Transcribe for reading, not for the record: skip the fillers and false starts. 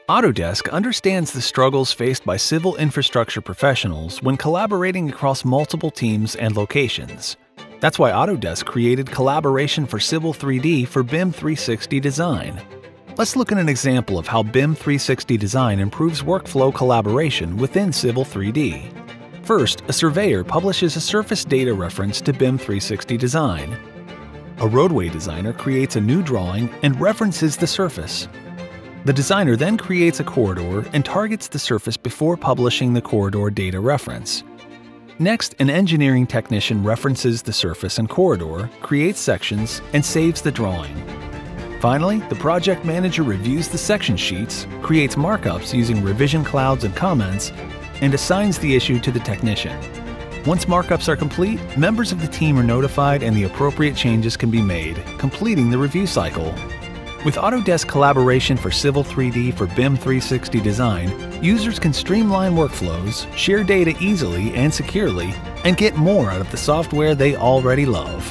Autodesk understands the struggles faced by civil infrastructure professionals when collaborating across multiple teams and locations. That's why Autodesk created Collaboration for Civil 3D for BIM 360 Design. Let's look at an example of how BIM 360 Design improves workflow collaboration within Civil 3D. First, a surveyor publishes a surface data reference to BIM 360 Design. A roadway designer creates a new drawing and references the surface. The designer then creates a corridor and targets the surface before publishing the corridor data reference. Next, an engineering technician references the surface and corridor, creates sections, and saves the drawing. Finally, the project manager reviews the section sheets, creates markups using revision clouds and comments, and assigns the issue to the technician. Once markups are complete, members of the team are notified and the appropriate changes can be made, completing the review cycle. With Autodesk Collaboration for Civil 3D for BIM 360 Design, users can streamline workflows, share data easily and securely, and get more out of the software they already love.